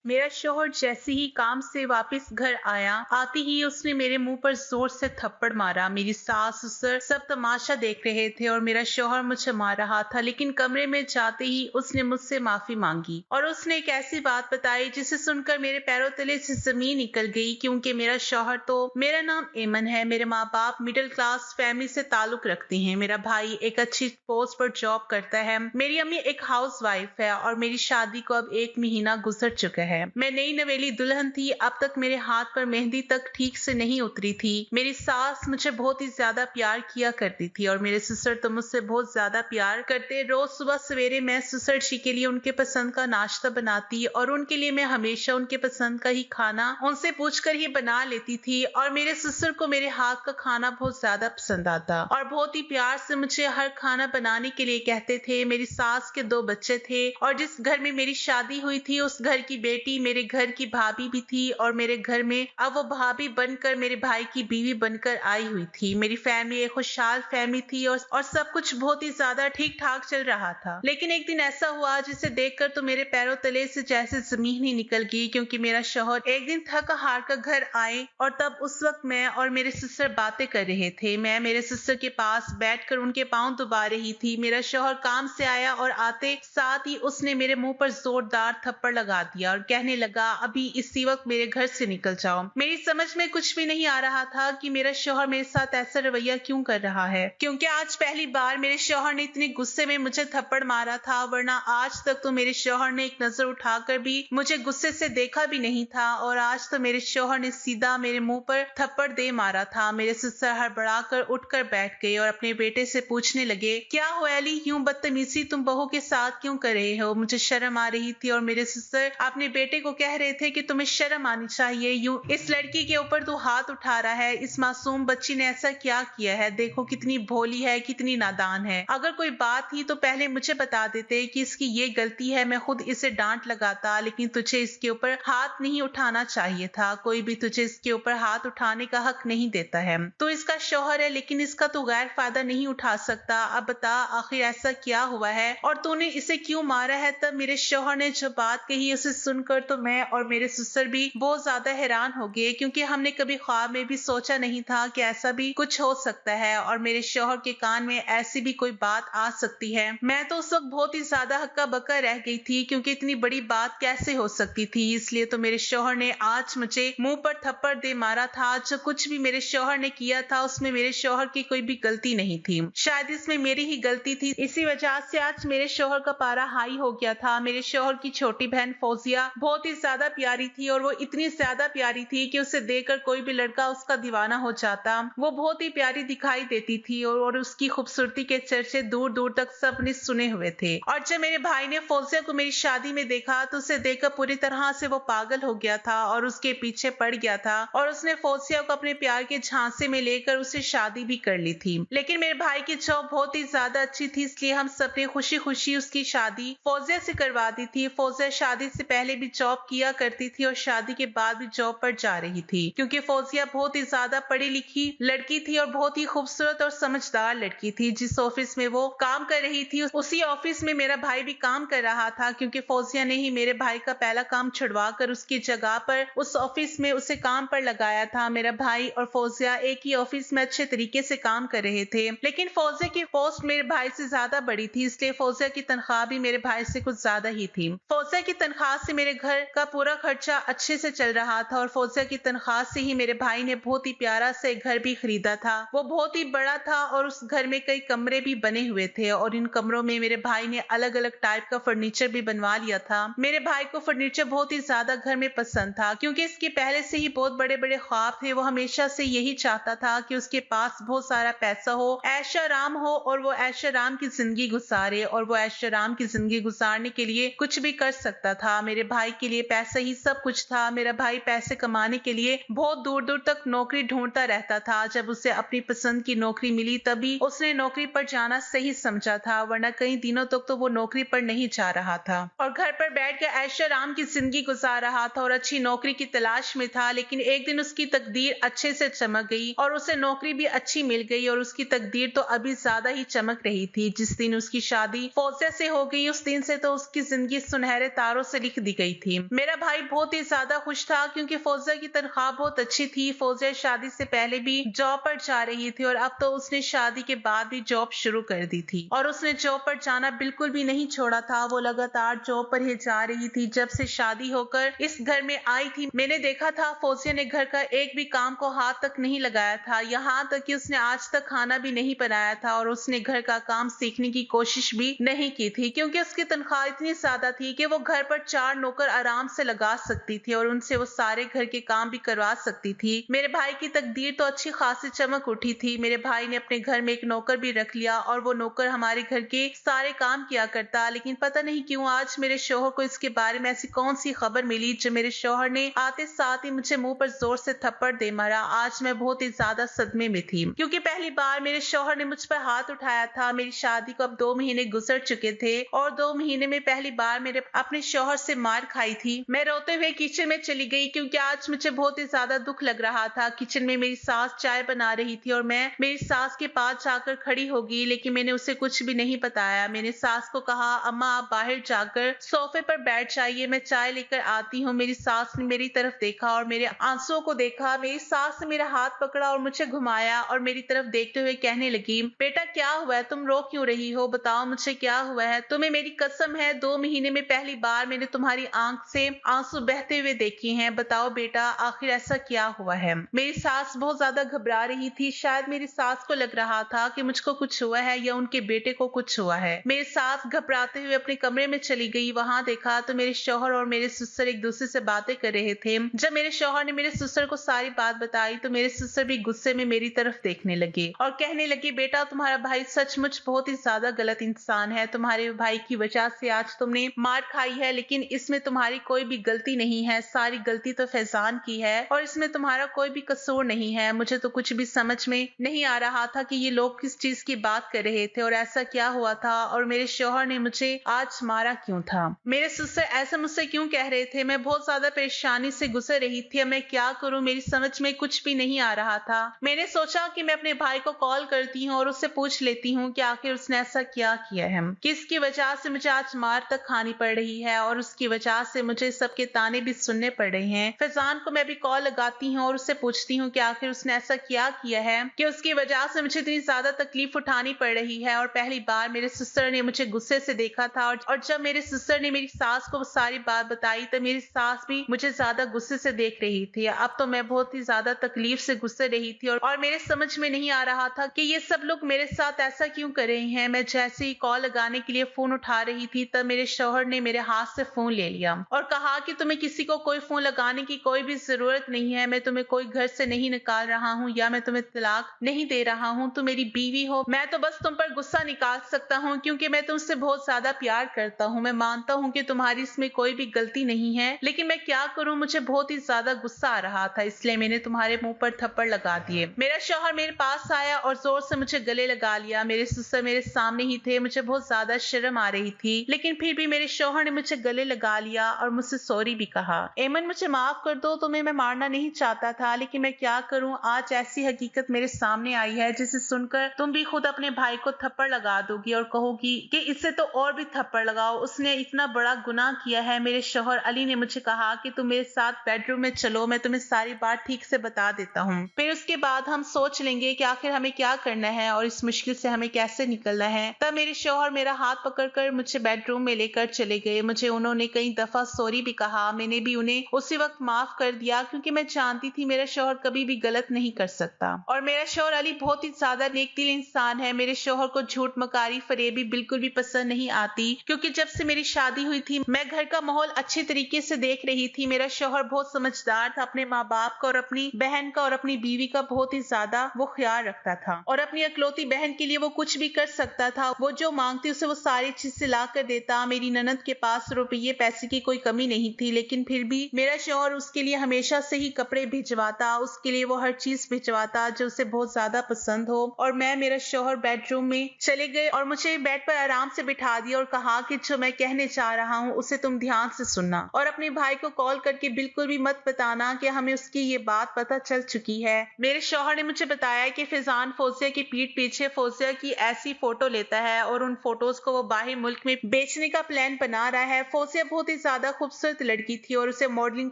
मेरा शौहर जैसे ही काम से वापस घर आया, आते ही उसने मेरे मुंह पर जोर से थप्पड़ मारा। मेरी सास ससुर सब तमाशा देख रहे थे और मेरा शौहर मुझे मार रहा था, लेकिन कमरे में जाते ही उसने मुझसे माफी मांगी और उसने एक ऐसी बात बताई जिसे सुनकर मेरे पैरों तले से जमीन निकल गई। क्योंकि मेरा शौहर तो मेरा नाम एमन है, मेरे माँ बाप मिडिल क्लास फैमिली से ताल्लुक रखते हैं, मेरा भाई एक अच्छी पोस्ट पर जॉब करता है, मेरी अम्मी एक हाउस वाइफ है और मेरी शादी को अब 1 महीना गुजर चुका है। मैं नई नवेली दुल्हन थी, अब तक मेरे हाथ पर मेहंदी तक ठीक से नहीं उतरी थी। मेरी सास मुझे बहुत ही ज्यादा प्यार किया करती थी और मेरे ससुर तो मुझसे बहुत ज्यादा प्यार करते। रोज सुबह सवेरे मैं ससुर जी के लिए उनके पसंद का नाश्ता बनाती और उनके लिए मैं हमेशा उनके पसंद का ही खाना उनसे पूछकर ही बना लेती थी और मेरे ससुर को मेरे हाथ का खाना बहुत ज्यादा पसंद आता और बहुत ही प्यार से मुझे हर खाना बनाने के लिए कहते थे। मेरी सास के 2 बच्चे थे और जिस घर में मेरी शादी हुई थी उस घर की बेटी मेरे घर की भाभी भी थी और मेरे घर में अब वो भाभी बनकर मेरे भाई की बीवी बनकर आई हुई थी। मेरी फैमिली एक खुशहाल फैमिली थी और सब कुछ बहुत ही ज्यादा ठीक ठाक चल रहा था। लेकिन एक दिन ऐसा हुआ जिसे देखकर तो मेरे पैरों तले से जैसे जमीन ही निकल गई। क्योंकि मेरा शौहर एक दिन थक हार कर घर आए और तब उस वक्त मैं और मेरे सिस्टर बातें कर रहे थे। मैं मेरे सिस्टर के पास बैठकर उनके पांव दबा रही थी। मेरा शौहर काम से आया और आते साथ ही उसने मेरे मुंह पर जोरदार थप्पड़ लगा दिया और कहने लगा, अभी इसी वक्त मेरे घर से निकल जाओ। मेरी समझ में कुछ भी नहीं आ रहा था कि मेरा शौहर मेरे साथ ऐसा रवैया क्यों कर रहा है, क्योंकि आज पहली बार मेरे शौहर ने इतने गुस्से में मुझे थप्पड़ मारा था, वरना आज तक तो मेरे शौहर ने एक नजर उठाकर भी मुझे गुस्से से देखा भी नहीं था और आज तो मेरे शौहर ने सीधा मेरे मुंह पर थप्पड़ दे मारा था। मेरे ससुर हड़बड़ाकर उठकर बैठ गए और अपने बेटे से पूछने लगे, क्या हो अली, यूं बदतमीजी तुम बहू के साथ क्यों कर रहे हो? मुझे शर्म आ रही थी और मेरे ससुर अपने बेटे को कह रहे थे कि तुम्हें शर्म आनी चाहिए, यूं इस लड़की के ऊपर तू हाथ उठा रहा है, इस मासूम बच्ची ने ऐसा क्या किया है, देखो कितनी भोली है, कितनी नादान है। अगर कोई बात थी तो पहले मुझे बता देते कि इसकी ये गलती है, मैं खुद इसे डांट लगाता, लेकिन तुझे इसके ऊपर हाथ नहीं उठाना चाहिए था। कोई भी तुझे इसके ऊपर हाथ उठाने का हक नहीं देता है। तो इसका शौहर है लेकिन इसका तो गैर फायदा नहीं उठा सकता। अब बता आखिर ऐसा क्या हुआ है और तूने इसे क्यों मारा है? तब मेरे शौहर ने जो बात कही उसे सुनकर तो मैं और मेरे ससुर भी बहुत ज्यादा हैरान हो गए, क्योंकि हमने कभी ख्वाब में भी सोचा नहीं था कि ऐसा भी कुछ हो सकता है और मेरे शौहर के कान में ऐसी भी कोई बात आ सकती है। मैं तो उस वक्त बहुत ही ज्यादा हक्का बक्का रह गई थी, क्योंकि इतनी बड़ी बात कैसे हो सकती थी। इसलिए तो मेरे शौहर ने आज मुझे मुंह पर थप्पड़ दे मारा था। जो कुछ भी मेरे शौहर ने किया था उसमें मेरे शौहर की कोई भी गलती नहीं थी, शायद इसमें मेरी ही गलती थी। इसी वजह से आज मेरे शौहर का पारा हाई हो गया था। मेरे शौहर की छोटी बहन फौजिया बहुत ही ज्यादा प्यारी थी और वो इतनी ज्यादा प्यारी थी कि उसे देखकर कोई भी लड़का उसका दीवाना हो जाता। वो बहुत ही प्यारी दिखाई देती थी और उसकी खूबसूरती के चर्चे दूर दूर तक सबने सुने हुए थे। और जब मेरे भाई ने फौजिया को मेरी शादी में देखा तो उसे देखकर पूरी तरह से वो पागल हो गया था और उसके पीछे पड़ गया था और उसने फौजिया को अपने प्यार के झांसे में लेकर उससे शादी भी कर ली थी। लेकिन मेरे भाई की जॉब बहुत ही ज्यादा अच्छी थी, इसलिए हम सबने खुशी खुशी उसकी शादी फौजिया से करवा दी थी। फौजिया शादी से पहले भी जॉब किया करती थी और शादी के बाद भी जॉब पर जा रही थी, क्योंकि फौजिया बहुत ही ज्यादा पढ़ी लिखी लड़की थी और बहुत ही खूबसूरत और समझदार लड़की थी। जिस ऑफिस में वो काम कर रही थी उसी ऑफिस में मेरा भाई भी काम कर रहा था, क्योंकि फौजिया ने ही मेरे भाई का पहला काम छुड़वा कर उसकी जगह पर उस ऑफिस में उसे काम पर लगाया था। मेरा भाई और फौजिया एक ही ऑफिस में अच्छे तरीके से काम कर रहे थे, लेकिन फौजिया की पोस्ट मेरे भाई से ज्यादा बड़ी थी, इसलिए फौजिया की तनख्वाह भी मेरे भाई से कुछ ज्यादा ही थी। फौजिया की तनख्वाह से मेरे घर का पूरा खर्चा अच्छे से चल रहा था और फौजिया की तनख्वाह से ही मेरे भाई ने बहुत ही प्यारा से घर भी खरीदा था। वो बहुत ही बड़ा था और उस घर में कई कमरे भी बने हुए थे और इन कमरों में मेरे भाई ने अलग अलग टाइप का फर्नीचर भी बनवा लिया था। मेरे भाई को फर्नीचर बहुत ही ज्यादा घर में पसंद था, क्योंकि इसके पहले से ही बहुत बड़े बड़े ख्वाब थे। वो हमेशा से यही चाहता था कि उसके पास बहुत सारा पैसा हो, ऐशोआराम हो और वो ऐशोआराम की जिंदगी गुजारे और वो ऐशोआराम की जिंदगी गुजारने के लिए कुछ भी कर सकता था। मेरे भाई के लिए पैसा ही सब कुछ था। मेरा भाई पैसे कमाने के लिए बहुत दूर दूर तक नौकरी ढूंढता रहता था। जब उसे अपनी पसंद की नौकरी मिली तभी उसने नौकरी पर जाना सही समझा था, वरना कई दिनों तक तो वो नौकरी पर नहीं जा रहा था और घर पर बैठ कर ऐशोआराम की जिंदगी गुजार रहा था और अच्छी नौकरी की तलाश में था। लेकिन एक दिन उसकी तकदीर अच्छे से चमक गई और उसे नौकरी भी अच्छी मिल गई और उसकी तकदीर तो अभी ज्यादा ही चमक रही थी। जिस दिन उसकी शादी फौजिया से हो गई उस दिन से तो उसकी जिंदगी सुनहरे तारों से लिख दी गई थी। मेरा भाई बहुत ही ज्यादा खुश था क्योंकि फौजिया की तनख्वाह बहुत अच्छी थी। फौजिया शादी से पहले भी जॉब पर जा रही थी और अब तो उसने शादी के बाद भी जॉब शुरू कर दी थी और उसने जॉब पर जाना बिल्कुल भी नहीं छोड़ा था। वो लगातार जॉब पर ही जा रही थी। जब से शादी होकर इस घर में आई थी मैंने देखा था फौजिया ने घर का एक भी काम को हाथ तक नहीं लगाया था, यहाँ तक कि उसने आज तक खाना भी नहीं बनाया था और उसने घर का काम सीखने की कोशिश भी नहीं की थी क्योंकि उसकी तनख्वाह इतनी ज्यादा थी कि वो घर पर 4 नौकर आराम से लगा सकती थी और उनसे वो सारे घर के काम भी करवा सकती थी। मेरे भाई की तकदीर तो अच्छी खासी चमक उठी थी। मेरे भाई ने अपने घर में एक नौकर भी रख लिया और वो नौकर हमारे घर के सारे काम किया करता। लेकिन पता नहीं क्यों आज मेरे शौहर को इसके बारे में ऐसी कौन सी खबर मिली जो मेरे शौहर ने आते साथ ही मुझे मुंह पर जोर से थप्पड़ दे मारा। आज मैं बहुत ही ज्यादा सदमे में थी क्योंकि पहली बार मेरे शौहर ने मुझ पर हाथ उठाया था। मेरी शादी को अब 2 महीने गुजर चुके थे और 2 महीने में पहली बार मेरे अपने शौहर से मार खाई थी। मैं रोते हुए किचन में चली गई क्योंकि आज मुझे बहुत ही ज्यादा दुख लग रहा था। किचन में मेरी सास चाय बना रही थी और मैं मेरी सास के पास जाकर खड़ी हो गई, लेकिन मैंने उसे कुछ भी नहीं बताया। मैंने सास को कहा, अम्मा आप बाहर जाकर सोफे पर बैठ जाइए, मैं चाय लेकर आती हूँ। मेरी सास ने मेरी तरफ देखा और मेरे आंसुओं को देखा। मेरी सास ने मेरा हाथ पकड़ा और मुझे घुमाया और मेरी तरफ देखते हुए कहने लगी, बेटा क्या हुआ है, तुम रो क्यों रही हो, बताओ मुझे क्या हुआ है। तुम्हें मेरी कसम है 2 महीने में पहली बार मैंने तुम्हारी आंख से आंसू बहते हुए देखे हैं। बताओ बेटा आखिर ऐसा क्या हुआ है। मेरी सास बहुत ज्यादा घबरा रही थी। शायद मेरी सास को लग रहा था कि मुझको कुछ हुआ है या उनके बेटे को कुछ हुआ है। मेरी सास घबराते हुए अपने कमरे में चली गई। वहां देखा तो मेरे शौहर और मेरे ससुर एक दूसरे से बातें कर रहे थे। जब मेरे शौहर ने मेरे ससुर को सारी बात बताई तो मेरे ससुर भी गुस्से में मेरी तरफ देखने लगे और कहने लगे, बेटा तुम्हारा भाई सचमुच बहुत ही ज्यादा गलत इंसान है। तुम्हारे भाई की वजह से आज तुमने मार खाई है, लेकिन इसमें तुम्हारी कोई भी गलती नहीं है। सारी गलती तो फैजान की है और इसमें तुम्हारा कोई भी कसूर नहीं है। मुझे तो कुछ भी समझ में नहीं आ रहा था कि ये लोग किस चीज की बात कर रहे थे और ऐसा क्या हुआ था और मेरे शौहर ने मुझे आज मारा क्यों था। मेरे ससुर ऐसा मुझसे क्यों कह रहे थे। मैं बहुत ज्यादा परेशानी से गुजर रही थी। अब मैं क्या करूं, मेरी समझ में कुछ भी नहीं आ रहा था। मैंने सोचा कि मैं अपने भाई को कॉल करती हूँ और उससे पूछ लेती हूँ कि आखिर उसने ऐसा क्या किया है, किसकी वजह से मुझे आज मार तक खानी पड़ रही है और उसकी वजह से मुझे सबके ताने भी सुनने पड़ रहे हैं। फैजान को मैं भी कॉल लगाती हूँ और उससे पूछती हूँ कि आखिर उसने ऐसा क्या किया है कि उसकी वजह से मुझे इतनी ज्यादा तकलीफ उठानी पड़ रही है। और पहली बार मेरे ससुर ने मुझे गुस्से से देखा था और जब मेरे ससुर ने मेरी सास को सारी बात बताई तो मेरी सास भी मुझे ज्यादा गुस्से से देख रही थी। अब तो मैं बहुत ही ज्यादा तकलीफ से गुस्से रही थी और मेरे समझ में नहीं आ रहा था कि ये सब लोग मेरे साथ ऐसा क्यों कर रहे हैं। मैं जैसे ही कॉल लगाने के लिए फोन उठा रही थी तब मेरे शौहर ने मेरे हाथ से फोन ले लिया और कहा कि तुम्हें किसी को कोई फोन लगाने की कोई भी जरूरत नहीं है। मैं तुम्हें कोई घर से नहीं निकाल रहा हूँ या मैं तुम्हें तलाक नहीं दे रहा हूँ। तुम मेरी बीवी हो, मैं तो बस तुम पर गुस्सा निकाल सकता हूँ क्योंकि मैं तुमसे बहुत ज्यादा प्यार करता हूँ। मैं मानता हूँ कि तुम्हारी इसमें कोई भी गलती नहीं है, लेकिन मैं क्या करूँ, मुझे बहुत ही ज्यादा गुस्सा आ रहा था, इसलिए मैंने तुम्हारे मुंह पर थप्पड़ लगा दिए। मेरा शौहर मेरे पास आया और जोर से मुझे गले लगा लिया। मेरे ससुर मेरे सामने ही थे। मुझे बहुत ज्यादा शर्म आ रही थी, लेकिन फिर भी मेरे शौहर ने मुझे गले लगा लिया और मुझसे सॉरी भी कहा। एमन मुझे माफ कर दो, तुम्हें मैं मारना नहीं चाहता था, लेकिन मैं क्या करूं, आज ऐसी हकीकत मेरे सामने आई है जिसे सुनकर तुम भी खुद अपने भाई को थप्पड़ लगा दोगी और कहोगी कि इससे तो और भी थप्पड़ लगाओ, उसने इतना बड़ा गुनाह किया है। मेरे शौहर अली ने मुझे कहा कि तुम मेरे साथ बेडरूम में चलो, मैं तुम्हें सारी बात ठीक से बता देता हूँ, फिर उसके बाद हम सोच लेंगे कि आखिर हमें क्या करना है और इस मुश्किल से हमें कैसे निकलना है। तब मेरे शौहर मेरा हाथ पकड़कर मुझे बेडरूम में लेकर चले गए। मुझे उन्होंने कई दफा सॉरी भी कहा। मैंने भी उन्हें उसी वक्त माफ कर दिया क्योंकि मैं जानती थी मेरा शौहर कभी भी गलत नहीं कर सकता और मेरा शौहर अली बहुत ही ज्यादा नेकदिल इंसान है। मेरे शौहर को झूठ मकारी फरेबी बिल्कुल भी पसंद नहीं आती क्योंकि जब से मेरी शादी हुई थी मैं घर का माहौल अच्छे तरीके से देख रही थी। मेरा शौहर बहुत समझदार था, अपने माँ बाप का और अपनी बहन का और अपनी बीवी का बहुत ही ज्यादा वो ख्याल रखता था और अपनी अकलौती बहन के लिए वो कुछ भी कर सकता था। वो जो मांगती उसे वो सारी चीजें ला कर देता। मेरी ननद के पास रुपये पैसे की कोई कमी नहीं थी, लेकिन फिर भी मेरा शौहर उसके लिए हमेशा से ही कपड़े भिजवाता, उसके लिए वो हर चीज भिजवाता जो उसे बहुत ज्यादा पसंद हो। और मैं मेरा शौहर बेडरूम में चले गए और मुझे बेड पर आराम से बिठा दिया और कहा कि जो मैं कहने चाह रहा हूँ उसे तुम ध्यान से सुनना और अपने भाई को कॉल करके बिल्कुल भी मत बताना कि हमें उसकी ये बात पता चल चुकी है। मेरे शौहर ने मुझे बताया कि फैजान फौजिया की पीठ पीछे फौजिया की ऐसी फोटो लेता है और उन फोटोज को वो बाहर मुल्क में बेचने का प्लान बना रहा है। फौजिया बहुत ही ही ज्यादा खूबसूरत लड़की थी और उसे मॉडलिंग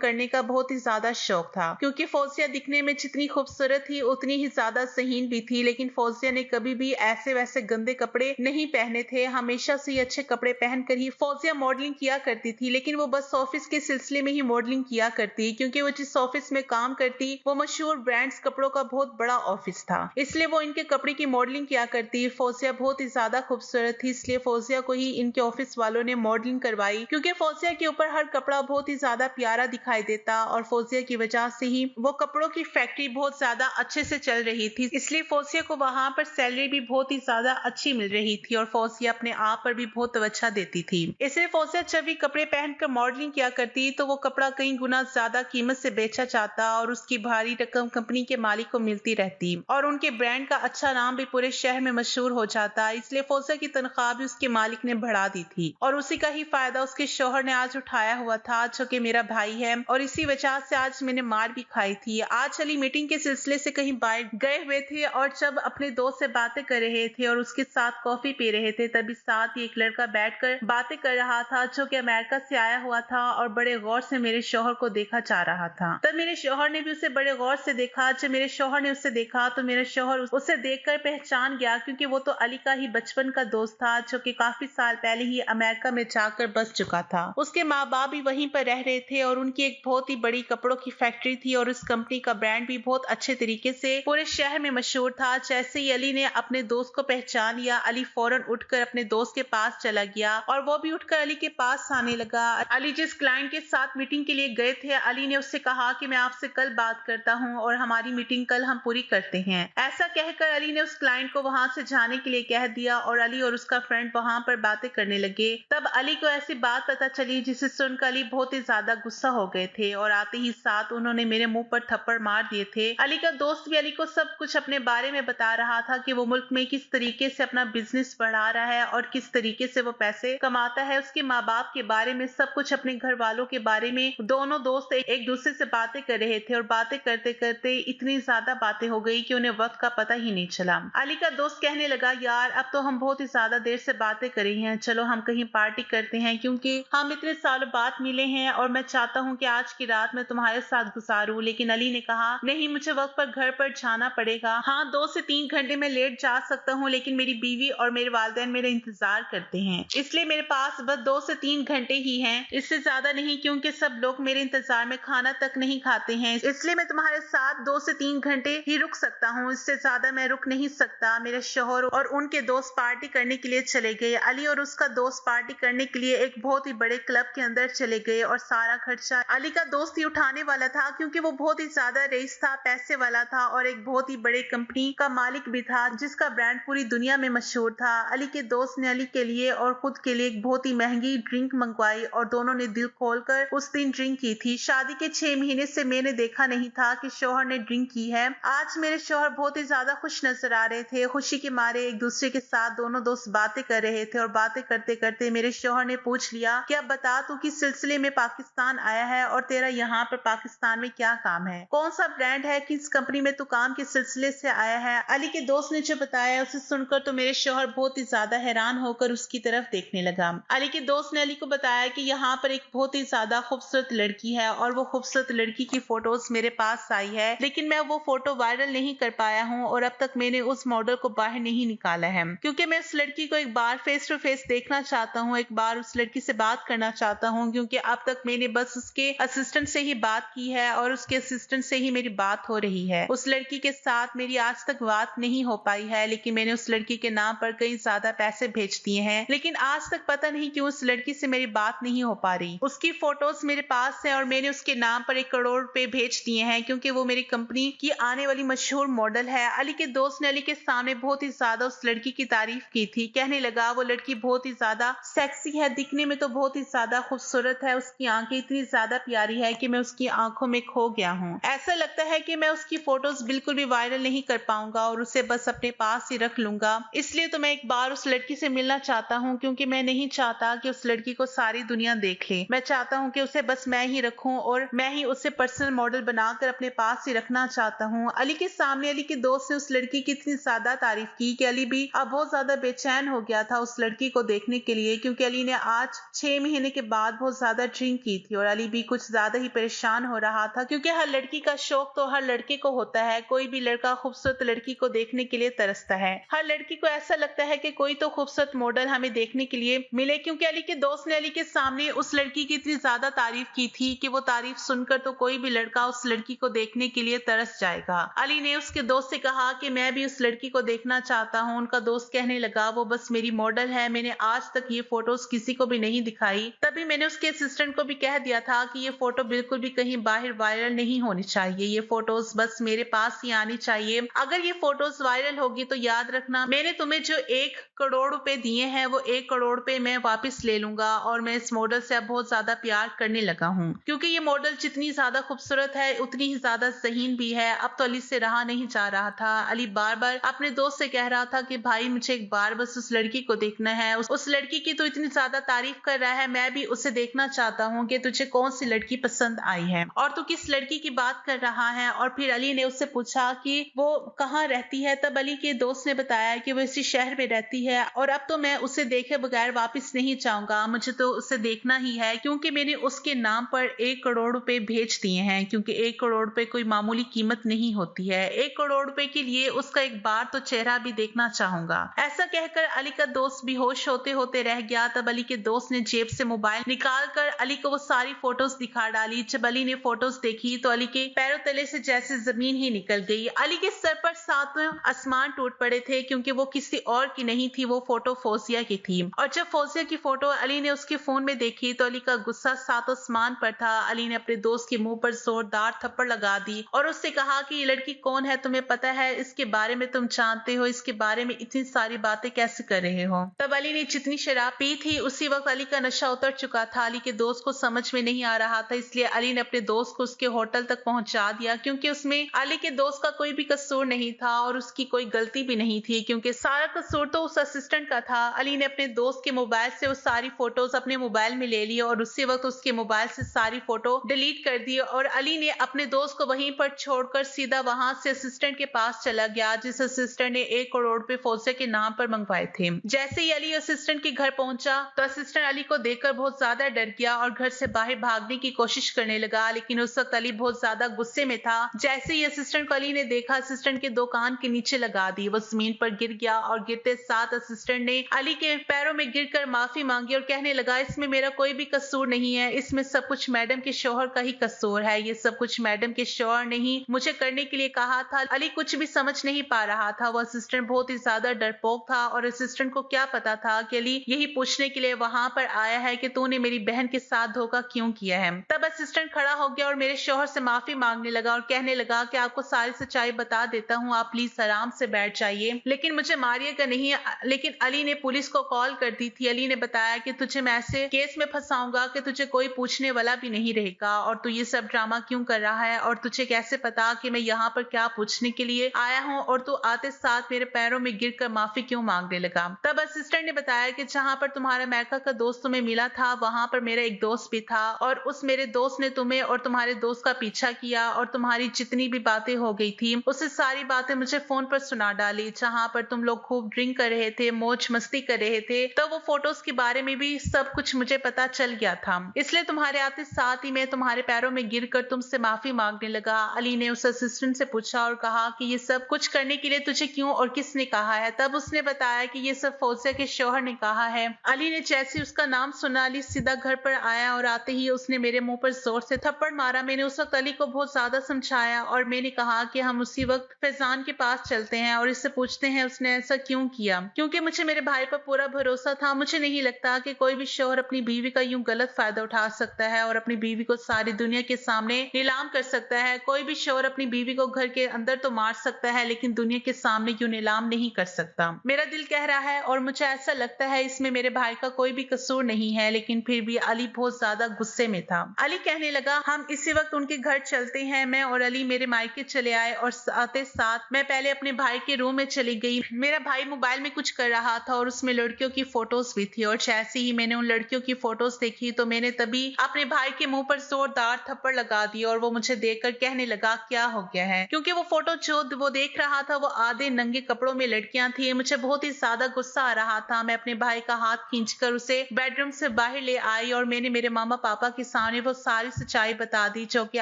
करने का बहुत ही ज्यादा शौक था, क्योंकि फौजिया दिखने में जितनी खूबसूरत थी उतनी ही ज्यादा ज़हीन भी थी। लेकिन फौजिया ने कभी भी ऐसे वैसे गंदे कपड़े नहीं पहने थे, हमेशा से ही अच्छे कपड़े पहनकर ही फौजिया मॉडलिंग किया करती थी। लेकिन वो बस ऑफिस के सिलसिले में ही मॉडलिंग किया करती, क्योंकि वो जिस ऑफिस में काम करती वो मशहूर ब्रांड्स कपड़ों का बहुत बड़ा ऑफिस था, इसलिए वो इनके कपड़े की मॉडलिंग किया करती। फौजिया बहुत ही ज्यादा खूबसूरत थी, इसलिए फौजिया को ही इनके ऑफिस वालों ने मॉडलिंग करवाई, क्योंकि फौजिया के ऊपर हर कपड़ा बहुत ही ज्यादा प्यारा दिखाई देता और फौजिया की वजह से ही वो कपड़ों की फैक्ट्री बहुत ज्यादा अच्छे से चल रही थी। इसलिए फौजिया को वहां पर सैलरी भी बहुत ही ज्यादा अच्छी मिल रही थी और फौजिया अपने आप पर भी बहुत तवज्जो देती थी। इसलिए फौजिया जब भी कपड़े पहनकर मॉडलिंग किया करती तो वो कपड़ा कई गुना ज्यादा कीमत से बेचा जाता और उसकी भारी रकम कंपनी के मालिक को मिलती रहती और उनके ब्रांड का अच्छा नाम भी पूरे शहर में मशहूर हो जाता। इसलिए फौजिया की तनख्वाह भी उसके मालिक ने बढ़ा दी थी और उसी का ही फायदा उसके शौहर ने आज उठाया हुआ था, जो कि मेरा भाई है, और इसी वजह से आज मैंने मार भी खाई थी। आज अली मीटिंग के सिलसिले से कहीं बाहर गए हुए थे और जब अपने दोस्त से बातें कर रहे थे और उसके साथ कॉफी पी रहे थे, तभी साथ ही एक लड़का बैठकर बातें कर रहा था, जो कि अमेरिका से आया हुआ था और बड़े गौर से मेरे शौहर को देखा जा रहा था। तब मेरे शौहर ने भी उसे बड़े गौर से देखा। जब मेरे शौहर ने उसे देखा तो मेरा शौहर उसे देखकर पहचान गया, क्योंकि वो तो अली का ही बचपन का दोस्त था, जो कि काफी साल पहले ही अमेरिका में जाकर बस चुका था। उसके माँ बाप भी वहीं पर रह रहे थे और उनकी एक बहुत ही बड़ी कपड़ों की फैक्ट्री थी और उस कंपनी का ब्रांड भी बहुत अच्छे तरीके से पूरे शहर में मशहूर था। जैसे ही अली ने अपने दोस्त को पहचान लिया, अली फौरन उठकर अपने दोस्त के पास चला गया और वो भी उठकर अली के पास आने लगा। अली जिस क्लाइंट के साथ मीटिंग के लिए गए थे, अली ने उससे कहा कि मैं आपसे कल बात करता हूँ और हमारी मीटिंग कल हम पूरी करते हैं। ऐसा कहकर अली ने उस क्लाइंट को वहां से जाने के लिए कह दिया और अली और उसका फ्रेंड वहां पर बातें करने लगे। तब अली को ऐसी बात पता चली जिसे सुनकर अली बहुत ही ज्यादा गुस्सा हो गए थे और आते ही साथ उन्होंने मेरे मुंह पर थप्पड़ मार दिए थे। अली का दोस्त भी अली को सब कुछ अपने बारे में बता रहा था कि वो मुल्क में किस तरीके से अपना बिजनेस बढ़ा रहा है और किस तरीके से वो पैसे कमाता है। उसके माँ बाप के बारे में सब कुछ, अपने घर वालों के बारे में। दोनों दोस्त एक दूसरे से बातें कर रहे थे और बातें करते करते इतनी ज्यादा बातें हो गई कि उन्हें वक्त का पता ही नहीं चला। अली का दोस्त कहने लगा, यार अब तो हम बहुत ही ज्यादा देर से बातें कर रही हैं, चलो हम कहीं पार्टी करते हैं, क्योंकि हम इतने सालों बाद मिले हैं और मैं चाहता हूँ कि आज की रात मैं तुम्हारे साथ गुजारूं। लेकिन अली ने कहा, नहीं, मुझे वक्त पर घर पर जाना पड़ेगा। हाँ, 2 से 3 घंटे में लेट जा सकता हूँ, लेकिन मेरी बीवी और मेरे वालिदैन मेरा इंतजार करते हैं, इसलिए मेरे पास बस 2 से 3 घंटे ही हैं, इससे ज्यादा नहीं, क्योंकि सब लोग मेरे इंतजार में खाना तक नहीं खाते हैं, इसलिए मैं तुम्हारे साथ 2 से 3 घंटे ही रुक सकता हूँ, इससे ज्यादा मैं रुक नहीं सकता। मेरे शौहर और उनके दोस्त पार्टी करने के लिए चले गए। अली और उसका दोस्त पार्टी करने के लिए एक बहुत ही बड़े क्लब के अंदर चले गए और सारा खर्चा अली का दोस्त ही उठाने वाला था, क्योंकि वो बहुत ही ज्यादा रईस था, पैसे वाला था और एक बहुत ही बड़े कंपनी का मालिक भी था, जिसका ब्रांड पूरी दुनिया में मशहूर था। अली के दोस्त ने अली के लिए और खुद के लिए एक बहुत ही महंगी ड्रिंक मंगवाई और दोनों ने दिल खोलकर उस दिन ड्रिंक की थी। शादी के 6 महीने से मैंने देखा नहीं था कि शौहर ने ड्रिंक की है। आज मेरे शौहर बहुत ही ज्यादा खुश नजर आ रहे थे। खुशी के मारे एक दूसरे के साथ दोनों दोस्त बातें कर रहे थे और बातें करते करते मेरे शौहर ने पूछ लिया कि अब बता, तू किस सिलसिले में पाकिस्तान आया है और तेरा यहाँ पर पाकिस्तान में क्या काम है, कौन सा ब्रांड है, किस कंपनी में तू काम के सिलसिले से आया है। अली के दोस्त ने जो बताया उसे सुनकर तो मेरे शौहर बहुत ही ज्यादा हैरान होकर उसकी तरफ देखने लगा। अली के दोस्त ने अली को बताया कि यहाँ पर एक बहुत ही ज्यादा खूबसूरत लड़की है और वो खूबसूरत लड़की की फोटोज मेरे पास आई है, लेकिन मैं वो फोटो वायरल नहीं कर पाया हूँ और अब तक मैंने उस मॉडल को बाहर नहीं निकाला है, क्योंकि मैं उस लड़की को एक बार फेस टू फेस देखना चाहता हूँ, एक बार उस लड़की से बात करना चाहता हूँ, क्योंकि अब तक मैंने बस उसके असिस्टेंट से ही बात की है और उसके असिस्टेंट से ही मेरी बात हो रही है। उस लड़की के साथ मेरी आज तक बात नहीं हो पाई है, लेकिन मैंने उस लड़की के नाम पर कई ज्यादा पैसे भेज दिए हैं, लेकिन आज तक पता नहीं क्यों उस लड़की से मेरी बात नहीं हो पा रही। उसकी फोटोज मेरे पास है और मैंने उसके नाम पर 1 करोड़ रुपए भेज दिए हैं, क्योंकि वो मेरी कंपनी की आने वाली मशहूर मॉडल है। अली के दोस्त ने अली के सामने बहुत ही ज्यादा उस लड़की की तारीफ की थी, कहने लगा, वो लड़की बहुत ही ज्यादा सेक्सी है, दिखने में तो बहुत ही ज्यादा खूबसूरत है, उसकी आंखें इतनी ज्यादा प्यारी है कि मैं उसकी आंखों में खो गया हूँ। ऐसा लगता है कि मैं उसकी फोटोज बिल्कुल भी वायरल नहीं कर पाऊंगा और उसे बस अपने पास ही रख लूंगा, इसलिए तो मैं एक बार उस लड़की से मिलना चाहता हूँ, क्योंकि मैं नहीं चाहता कि उस लड़की को सारी दुनिया देख ले। मैं चाहता हूँ कि उसे बस मैं ही रखूं और मैं ही उसे पर्सनल मॉडल बनाकर अपने पास ही रखना चाहता हूँ। अली के सामने अली के दोस्त ने उस लड़की की इतनी ज्यादा तारीफ की कि अली भी अब बहुत ज्यादा बेचैन हो गया था उस लड़की को देखने के लिए, क्योंकि अली ने आज 6 महीने के बाद बहुत ज्यादा ड्रिंक की थी और अली भी कुछ ज्यादा ही परेशान हो रहा था, क्योंकि हर लड़की का शौक तो हर लड़के को होता है। कोई भी लड़का खूबसूरत लड़की को देखने के लिए तरसता है। हर लड़की को ऐसा लगता है कि कोई तो खूबसूरत मॉडल हमें देखने के लिए मिले, क्योंकि अली के दोस्त ने अली के सामने उस लड़की की इतनी ज्यादा तारीफ की थी कि वो तारीफ सुनकर तो कोई भी लड़का उस लड़की को देखने के लिए तरस जाएगा। अली ने उसके दोस्त से कहा कि मैं भी उस लड़की को देखना चाहता हूँ। उनका दोस्त कहने लगा, वो बस मेरी मॉडल है, मैंने आज तक ये फोटोज किसी को भी नहीं दिखाई। तभी मैंने उसके असिस्टेंट को भी कह दिया था कि ये फोटो बिल्कुल भी कहीं बाहर वायरल नहीं होनी चाहिए, ये फोटोज बस मेरे पास ही आनी चाहिए। अगर ये फोटोज वायरल होगी तो याद रखना, मैंने तुम्हें जो 1 करोड़ रुपए दिए हैं वो 1 करोड़ रुपए मैं वापस ले लूंगा और मैं इस मॉडल से अब बहुत ज्यादा प्यार करने लगा हूँ, क्योंकि ये मॉडल जितनी ज्यादा खूबसूरत है उतनी ही ज्यादा ज़हीन भी है। अब तो अली से रहा नहीं जा रहा था। अली बार बार अपने दोस्त से कह रहा था कि भाई मुझे एक बार बस उस लड़की को देखना है, उस लड़की की तो इतनी ज्यादा तारीफ कर रहा है, मैं भी उसे देखना चाहता हूँ कि तुझे कौन सी लड़की पसंद आई है और तू किस लड़की की बात कर रहा है। और फिर अली ने उससे पूछा कि वो कहाँ रहती है। तब अली के दोस्त ने बताया कि वो इसी शहर में रहती है और अब तो मैं उसे देखे बगैर वापस नहीं जाऊंगा, मुझे तो उसे देखना ही है, क्योंकि मैंने उसके नाम पर 1 करोड़ रुपए भेज दिए हैं, क्योंकि 1 करोड़ रुपए कोई मामूली कीमत नहीं होती है। 1 करोड़ रुपए के लिए उसका एक बार तो चेहरा भी देखना चाहूंगा। ऐसा कहकर अली का दोस्त बेहोश होते होते रह गया। तब अली के दोस्त ने जेब से मोबाइल निकाल कर अली को वो सारी फोटोज दिखा डाली। जब अली ने फोटोज देखी तो अली के पैरों तले से जैसे जमीन ही निकल गई। अली के सर पर सातवें आसमान टूट पड़े थे, क्योंकि वो किसी और की नहीं थी, वो फोटो फौजिया की थी। और जब फौजिया की फोटो अली ने उसके फोन में देखी तो अली का गुस्सा सात आसमान पर था। अली ने अपने दोस्त के मुंह पर जोरदार थप्पड़ लगा दी और उससे कहा कि ये लड़की कौन है, तुम्हें पता है, इसके बारे में तुम जानते हो, इसके बारे में इतनी सारी बातें कैसे कर रहे हो। तब अली ने जितनी शराब पी थी उसी वक्त अली का नशा उतर चुका था। अली के दोस्त को समझ में नहीं आ रहा था, इसलिए अली ने अपने दोस्त को उसके होटल तक पहुंचा दिया, क्योंकि उसमें अली के दोस्त का कोई भी कसूर नहीं था और उसकी कोई गलती भी नहीं थी, क्योंकि सारा कसूर तो उस असिस्टेंट का था। अली ने अपने दोस्त के मोबाइल से वो सारी फोटोज अपने मोबाइल में ले ली और उसी वक्त उसके मोबाइल से सारी फोटो डिलीट कर दी और अली ने अपने दोस्त को वहीं पर छोड़कर सीधा वहां से असिस्टेंट के पास चला गया, जिस असिस्टेंट ने 1 करोड़ रुपए फौजिया के नाम पर मंगवाए थे। जैसे ही अली असिस्टेंट के घर पहुंचा तो असिस्टेंट अली को देखकर बहुत ज्यादा डर गया और घर से बाहर भागने की कोशिश करने लगा, लेकिन उस वक्त अली बहुत ज्यादा गुस्से में था। जैसे ही असिस्टेंट को अली ने देखा, असिस्टेंट के 2 कान के नीचे लगा दी, वो जमीन पर गिर गया और गिरते साथ असिस्टेंट ने अली के पैरों में गिरकर माफी मांगी और कहने लगा, इसमें मेरा कोई भी कसूर नहीं है, इसमें सब कुछ मैडम के शौहर का ही कसूर है, ये सब कुछ मैडम के शौहर ने ही मुझे करने के लिए कहा था। अली कुछ भी समझ नहीं पा रहा था। वो असिस्टेंट बहुत ही ज्यादा डरपोक था और असिस्टेंट को क्या पता था कि अली यही पूछने के लिए वहां पर आया है कि तूने मेरी बहन के साथ धोखा क्यों किया है। तब असिस्टेंट खड़ा हो गया और मेरे शौहर से माफी मांगने लगा और कहने लगा कि आपको सारी सच्चाई बता देता हूँ, आप प्लीज आराम से बैठ जाइए, लेकिन मुझे मारिएगा नहीं। लेकिन अली ने पुलिस को कॉल कर दी थी। अली ने बताया कि तुझे मैं ऐसे केस में फंसाऊंगा कि तुझे कोई पूछने वाला भी नहीं रहेगा और तू ये सब ड्रामा क्यों कर रहा है और तुझे कैसे पता कि मैं यहाँ पर क्या पूछने के लिए आया हूँ और तू आते साथ मेरे पैरों में गिरकर माफी क्यों मांगने लगा। तब असिस्टेंट ने बताया कि जहाँ पर तुम्हारा अमेरिका का दोस्त तुम्हें मिला था वहां पर मेरा एक दोस्त भी था और उस मेरे दोस्त ने तुम्हें और तुम्हारे दोस्त का पीछा किया और तुम्हारी जितनी भी बातें हो गई थी उससे सारी बातें मुझे फोन पर सुना डाली, जहाँ पर तुम लोग खूब ड्रिंक कर रहे थे, मौज मस्ती कर रहे थे। तो वो फोटोज के बारे में भी सब कुछ मुझे पता चल गया था, इसलिए तुम्हारे आते साथ ही मैं तुम्हारे पैरों में गिरकर तुमसे माफी मांगने लगा। अली ने उस असिस्टेंट से पूछा और कहा कि ये सब कुछ करने के लिए तुझे क्यों और किसने कहा है। तब उसने बताया कि ये सब फौजिया के शौहर ने कहा है। अली ने जैसे उसका नाम सुना, अली सीधा घर पर आया और आते ही उसने मेरे मुंह पर जोर से थप्पड़ मारा। मैंने उस वक्त अली को बहुत ज्यादा समझाया और मैंने कहा कि हम उसी वक्त फैजान के पास चलते हैं और इससे पूछते हैं उसने ऐसा क्यों किया, क्योंकि मुझे मेरे भाई पर पूरा भरोसा था। मुझे नहीं लगता कि कोई भी शौहर अपनी बीवी का यूं गलत फायदा उठा सकता है और अपनी बीवी को सारी दुनिया के सामने नीलाम कर सकता है। कोई भी शौहर अपनी बीवी को घर के अंदर तो मार सकता है लेकिन दुनिया के सामने यूं नीलाम नहीं कर सकता। मेरा दिल कह रहा है और मुझे ऐसा लगता है इसमें मेरे भाई का कोई भी कसूर नहीं है, लेकिन फिर भी अली बहुत ज्यादा गुस्से में था। अली कहने लगा, हम इसी वक्त उनके घर चलते हैं। मैं और अली मेरे मायके चले आए और आते साथ मैं पहले अपने भाई के रूम में चली गई। मेरा भाई मोबाइल में कुछ कर रहा था और उसमें लड़कियों की फोटोज भी थी और जैसे ही मैंने उन लड़कियों की फोटोज देखी तो मैंने तभी अपने भाई के मुंह पर जोरदार थप्पड़ लगा दी और वो मुझे देखकर कहने लगा क्या हो गया है, क्योंकि वो फोटो जो वो देख रहा था वो आधे नंगे कपड़ों में लड़कियां थी। मुझे बहुत ही ज्यादा गुस्सा आ रहा था। मैं अपने भाई का हाथ खींचकर उसे बेडरूम से बाहर ले आई और मैंने मेरे मामा पापा के सामने वो सारी सच्चाई बता दी जो कि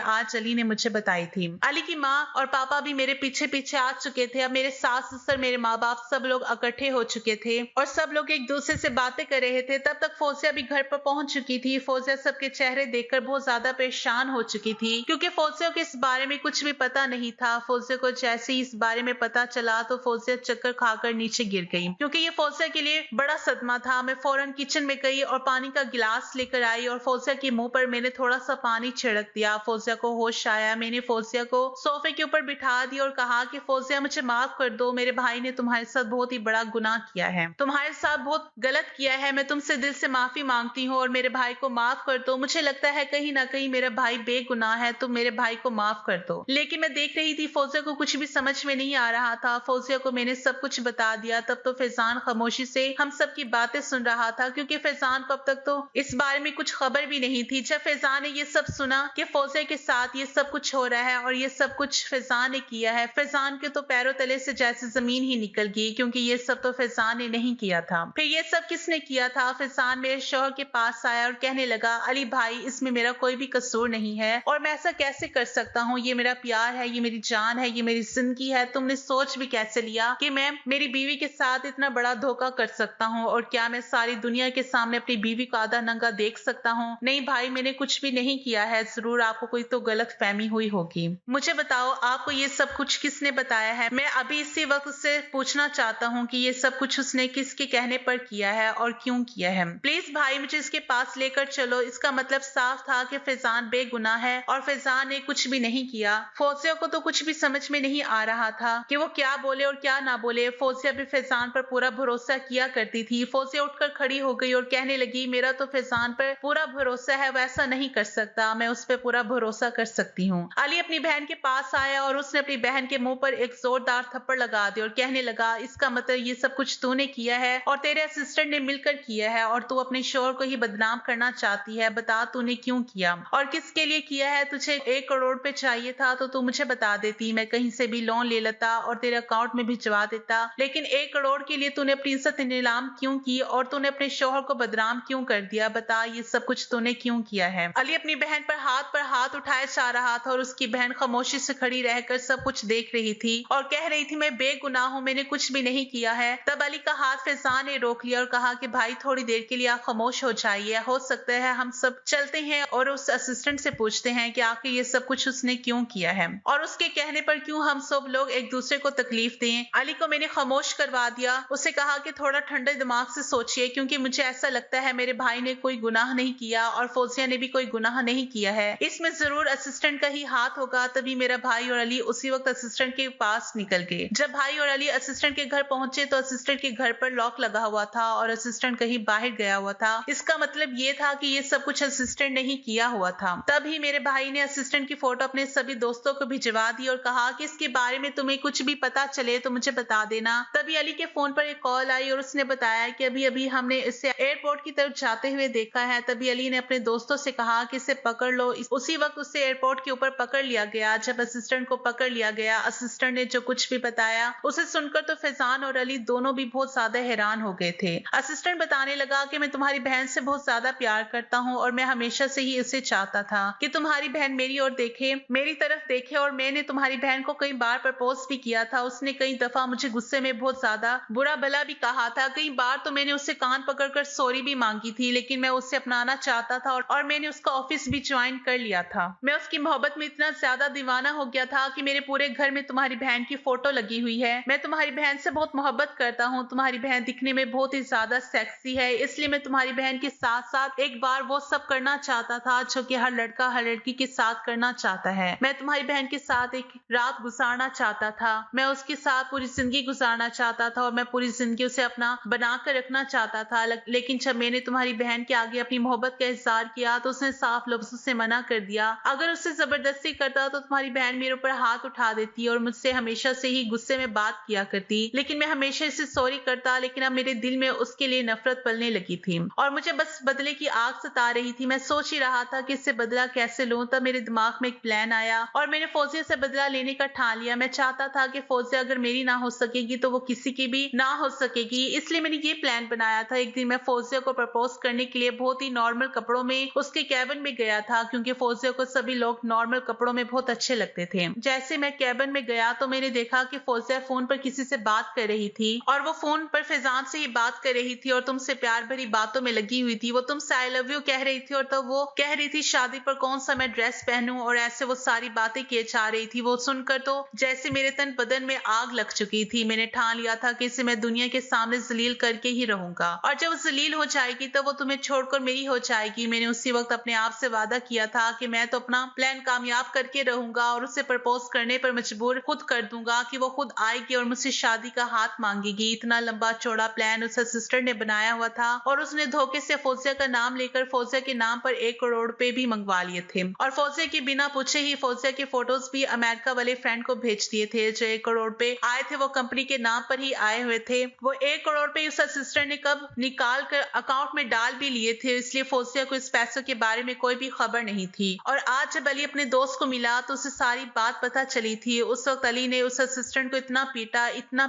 आज अली ने मुझे बताई थी। अली की माँ और पापा भी मेरे पीछे पीछे आ चुके थे। अब मेरे सास ससुर, मेरे माँ बाप सब लोग इकट्ठे हो चुके थे और सब लोग एक दूसरे से बातें कर रहे थे। तब तक फौजिया भी घर पर पहुंच चुकी थी। फौजिया सबके चेहरे देखकर बहुत ज्यादा परेशान हो चुकी थी क्योंकि फौजिया को इस बारे में कुछ भी पता नहीं था। फौजिया को जैसे ही इस बारे में पता चला तो फौजिया चक्कर खाकर नीचे गिर गई क्योंकि ये फौजिया के लिए बड़ा सदमा था। मैं फौरन किचन में गई और पानी का गिलास लेकर आई और फौजिया के मुंह पर मैंने थोड़ा सा पानी छिड़क दिया। फौजिया को होश आया। मैंने फौजिया को सोफे के ऊपर बिठा दिया और कहा कि फौजिया मुझे माफ कर दो, मेरे भाई ने तुम्हारे साथ बहुत ही बड़ा गुनाह किया है, तुम्हारे साथ बहुत गलत किया है। मैं तुमसे दिल से माफी मांगती हूँ और मेरे भाई को माफ कर दो। मुझे लगता है कहीं ना कहीं मेरा भाई बेगुनाह है, तुम मेरे भाई को माफ कर दो। लेकिन मैं देख रही थी फौजिया को कुछ भी समझ में नहीं आ रहा था। फौजिया को मैंने सब कुछ बता दिया। तब तो फैजान खामोशी से हम सब की बातें सुन रहा था क्योंकि फैजान को अब तक तो इस बारे में कुछ खबर भी नहीं थी। जब फैजान ने ये सब सुना कि फौजिया के साथ ये सब कुछ हो रहा है और ये सब कुछ फैजान ने किया है, फैजान के तो पैरों तले से जैसे जमीन ही निकल गई क्योंकि ये सब तो फैजान ने नहीं किया था। फिर ये सब किसने किया था? फैजान मेरे शौहर के पास आया और कहने लगा, अली भाई, इसमें मेरा कोई भी कसूर नहीं है और मैं ऐसा कैसे कर सकता हूँ? ये मेरा प्यार है, ये मेरी जान है, ये मेरी जिंदगी है। तुमने सोच भी कैसे लिया कि मैं मेरी बीवी के साथ इतना बड़ा धोखा कर सकता हूँ? और क्या मैं सारी दुनिया के सामने अपनी बीवी को आधा नंगा देख सकता हूँ? नहीं भाई, मैंने कुछ भी नहीं किया है। जरूर आपको कोई तो गलत फहमी हुई होगी। मुझे बताओ, आपको ये सब कुछ किसने बताया है? मैं अभी इसी वक्त उससे पूछना चाहता हूँ कि ये सब कुछ उसने किसके कहने पर किया है और क्यों किया है। प्लीज भाई, मुझे इसके पास लेकर चलो। इसका मतलब साफ था कि फैजान बेगुनाह है और फैजान ने कुछ भी नहीं किया। फौजिया को तो कुछ भी समझ में नहीं आ रहा था कि वो क्या बोले और क्या ना बोले। फौजिया भी फैजान पर पूरा भरोसा किया करती थी। फौजिया उठकर खड़ी हो गई और कहने लगी, मेरा तो फैजान पर पूरा भरोसा है, वैसा नहीं कर सकता, मैं उस पर पूरा भरोसा कर सकती हूँ। अली अपनी बहन के पास आया और उसने अपनी बहन के मुंह पर एक जोरदार थप्पड़ लगा दिया और कहने लगा, इसका मतलब ये सब कुछ तूने किया है और तेरे असिस्टेंट ने मिलकर किया है और तू अपने शोहर को ही बदनाम करना चाहती है। बता तूने क्यों किया और किसके लिए किया है? तुझे 1 करोड़ पे चाहिए था तो तू मुझे बता देती, मैं कहीं से भी लोन ले लेता और तेरे अकाउंट में भिजवा देता। लेकिन 1 करोड़ के लिए तूने अपनी इज्जत नीलाम क्यों की और तूने अपने शोहर को बदनाम क्यों कर दिया? बता, ये सब कुछ तूने क्यों किया है? अली अपनी बहन पर हाथ उठाए जा रहा था और उसकी बहन खामोशी से खड़ी रहकर सब कुछ देख रही थी और कह रही थी, मैं बेगुनाह हूँ, मैंने कुछ भी नहीं किया है। तब अली का हाथ फैजान ने रोक लिया और कहा कि भाई, थोड़ी देर के लिए आप खामोश हो जाइए। हो सकता है हम सब चलते हैं और उस असिस्टेंट से पूछते हैं कि आखिर ये सब कुछ उसने क्यों किया है और उसके कहने पर क्यों हम सब लोग एक दूसरे को तकलीफ दें। अली को मैंने खामोश करवा दिया। उसे कहा कि थोड़ा ठंडे दिमाग से सोचिए क्योंकि मुझे ऐसा लगता है मेरे भाई ने कोई गुनाह नहीं किया और फौजिया ने भी कोई गुनाह नहीं किया है। इसमें जरूर असिस्टेंट का ही हाथ होगा। तभी मेरा भाई और अली उसी वक्त असिस्टेंट के पास निकल गए। जब भाई और अली असिस्टेंट के घर पहुंचे तो असिस्टेंट के घर पर लॉक लगा हुआ था और असिस्टेंट कहीं बाहर गया हुआ था। इसका मतलब ये था कि ये सब कुछ असिस्टेंट ने ही किया हुआ था। तभी मेरे भाई ने असिस्टेंट की फोटो अपने सभी दोस्तों को भिजवा दी और कहा कि इसके बारे में तुम्हें कुछ भी पता चले तो मुझे बता देना। तभी अली के फोन पर एक कॉल आई और उसने बताया कि अभी अभी हमने इसे एयरपोर्ट की तरफ जाते हुए देखा है। तभी अली ने अपने दोस्तों से कहा कि इसे पकड़ लो। उसी वक्त उसे एयरपोर्ट के ऊपर पकड़ लिया गया। जब असिस्टेंट को पकड़ लिया गया, असिस्टेंट ने जो कुछ भी बताया उसे सुनकर तो फैजान और अली दोनों भी बहुत ज्यादा हैरान हो गए थे। असिस्टेंट बताने लगा कि मैं तुम्हारी बहन से बहुत ज्यादा प्यार करता हूँ और मैं हमेशा से ही इसे चाहता था कि तुम्हारी बहन मेरी ओर देखे, मेरी तरफ देखे और मैंने तुम्हारी बहन को कई बार प्रपोज भी किया था। उसने कई दफा मुझे गुस्से में बहुत ज्यादा बुरा भला भी कहा था। कई बार तो मैंने उससे कान पकड़कर सॉरी भी मांगी थी, लेकिन मैं उससे अपनाना चाहता था और मैंने उसका ऑफिस भी ज्वाइन कर लिया था। मैं उसकी मोहब्बत में इतना ज्यादा दीवाना हो गया था कि मेरे पूरे घर में तुम्हारी बहन की फोटो लगी हुई है। मैं तुम्हारी बहन से बहुत मोहब्बत करता हूँ। तुम्हारी बहन दिखने में बहुत ही ज्यादा सेक्सी है, इसलिए मैं तुम्हारी बहन के साथ साथ एक बार वो सब करना चाहता था जो कि हर लड़का हर लड़की के साथ करना चाहता है। मैं तुम्हारी बहन के साथ एक रात गुजारना चाहता था। मैं उसके साथ पूरी जिंदगी गुजारना चाहता था और मैं पूरी जिंदगी उसे अपना बना कर रखना चाहता था। लेकिन जब मैंने तुम्हारी बहन के आगे अपनी मोहब्बत का इजहार किया तो उसने साफ लफ्जों से मना कर दिया। अगर उससे जबरदस्ती करता तो तुम्हारी बहन मेरे ऊपर हाथ उठा देती और मुझसे हमेशा से ही गुस्से में बात किया करती। लेकिन मैं हमेशा इसे सॉरी करता, लेकिन अब मेरे दिल में उसके लिए नफरत पलने लगी थी और मुझे बस बदले की आग सता रही थी। मैं सोच ही रहा था कि इससे बदला कैसे लूं। तब मेरे दिमाग में एक प्लान आया और मैंने फौजिया से बदला लेने का ठान लिया। मैं चाहता था कि फौजिया अगर मेरी ना हो सकेगी तो वो किसी की भी ना हो सकेगी, इसलिए मैंने ये प्लान बनाया था। एक दिन मैं फौजिया को प्रपोज प्रपोज करने के लिए बहुत ही नॉर्मल कपड़ों में उसके कैबिन में गया था, क्योंकि फौजिया को सभी लोग नॉर्मल कपड़ों में बहुत अच्छे लगते थे। जैसे मैं कैबिन में गया तो मैंने देखा कि फौजिया फोन पर किसी से बात कर रही थी और वो फोन पर फैजान से ही बात कर रही थी और तुमसे प्यार भरी बातों में लगी हुई थी। वो तुमसे आई लव यू कह रही थी और तब वो कह रही थी शादी पर कौन सा मैं ड्रेस पहनूं, और ऐसे वो सारी बातें किए जा रही थी। वो सुनकर तो जैसे मेरे तन बदन में आग लग चुकी थी। मैंने ठान लिया था कि इसे मैं दुनिया के सामने जलील करके ही रहूंगा, और जब वो जलील हो जाएगी तब वो तुम्हें छोड़कर मेरी हो जाएगी। मैंने उसी वक्त अपने आप से वादा किया था कि मैं तो अपना प्लान कामयाब करके रहूंगा और उसे प्रपोज करने पर मजबूर खुद कर दूंगा कि वो खुद आएगी और मुझसे शादी का हाथ मांगेगी। इतना लंबा चौड़ा प्लान उसका सिस्टर ने बनाया हुआ था और उसने धोखे से फौजिया का नाम लेकर फौजिया के नाम पर 1 करोड़ रुपए भी मंगवा लिए थे, और फौजिया के बिना पूछे ही फौजिया के फोटोज भी अमेरिका वाले फ्रेंड को भेज दिए थे। जो 1 करोड़ रुपए आए थे वो कंपनी के नाम पर ही आए हुए थे। वो 1 करोड़ रुपए उसका सिस्टर ने कब निकाल कर अकाउंट में डाल भी लिए थे, इसलिए फौजिया को इस पैसों के बारे में कोई भी खबर नहीं थी। और आज जब अली अपने दोस्त को मिला तो उसे सारी बात पता चली थी। उस वक्त अली ने उस असिस्टेंट को इतना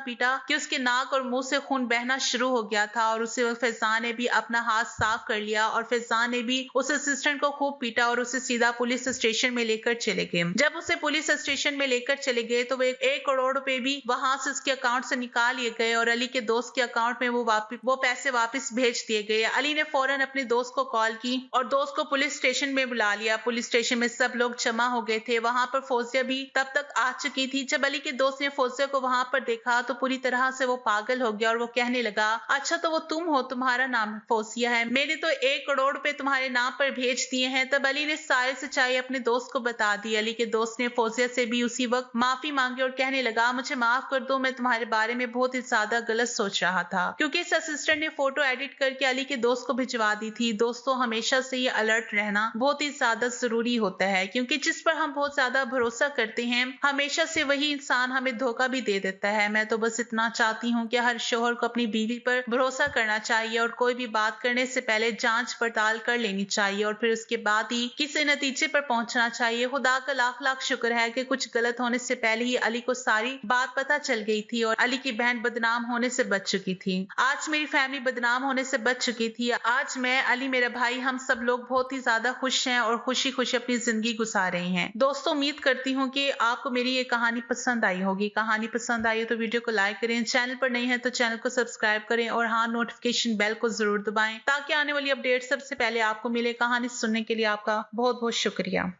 पीटा कि उसके नाक और मुंह से खून बहना शुरू हो गया था, और उसी वक्त फैजान ने भी अपना हाथ साफ कर लिया और फैजान ने भी उस असिस्टेंट को खूब पीटा और उसे सीधा पुलिस स्टेशन में लेकर चले गए। जब उसे पुलिस स्टेशन में लेकर चले गए तो वो 1 करोड़ रुपए भी वहां से उसके अकाउंट से निकाल लिए गए और अली के दोस्त के अकाउंट में वो पैसे वापस भेज दिए गए। अली ने फौरन अपने दोस्त को कॉल की और दोस्त को पुलिस स्टेशन में बुला लिया। पुलिस स्टेशन में सब लोग जमा हो गए थे। वहां पर फौजिया भी तब तक आ चुकी थी। जब अली के दोस्त ने फौजिया को वहां पर देखा तो पूरी तरह से वो पागल हो गया और वो कहने लगा, अच्छा तो वो तुम हो, तुम्हारा नाम फौजिया है, मैंने तो 1 करोड़ रुपए तुम्हारे नाम पर भेज दिए हैं। तब अली ने सारी सच्चाई अपने दोस्त को बता दी। अली के दोस्त ने फौजिया से भी उसी वक्त माफी मांगी और कहने लगा, मुझे माफ कर दो, मैं तुम्हारे बारे में बहुत ही ज्यादा गलत सोच रहा था, क्योंकि इस असिस्टेंट ने फोटो एडिट करके अली के दोस्त को भिजवा दी थी। दोस्तों, हमेशा से ये अलर्ट रहना बहुत ही ज्यादा जरूरी होता है, क्योंकि जिस पर हम बहुत ज्यादा भरोसा करते हैं हमेशा से वही इंसान हमें धोखा भी दे देता है। मैं तो बस इतना चाहती हूँ कि हर शोहर को अपनी बीवी पर भरोसा करना चाहिए और कोई भी बात करने से पहले जांच पड़ताल कर लेनी चाहिए और फिर उसके बाद ही किसी नतीजे पर पहुंचना चाहिए। खुदा का लाख लाख शुक्र है कि कुछ गलत होने से पहले ही अली को सारी बात पता चल गई थी और अली की बहन बदनाम होने से बच चुकी थी। आज मेरी फैमिली बदनाम होने से बच चुकी थी। आज मैं, अली, मेरा भाई, हम सब लोग बहुत ही ज्यादा खुश हैं और खुशी खुशी अपनी जिंदगी गुजार रहे हैं। दोस्तों, उम्मीद करती हूँ कि आपको मेरी ये कहानी पसंद आई होगी। कहानी पसंद आई तो वीडियो को लाइक करें, चैनल पर नहीं है तो चैनल को सब्सक्राइब करें और हाँ, नोटिफिकेशन बेल को जरूर दबाएं ताकि आने वाली अपडेट सबसे पहले आपको मिले। कहानी सुनने के लिए आपका बहुत बहुत शुक्रिया।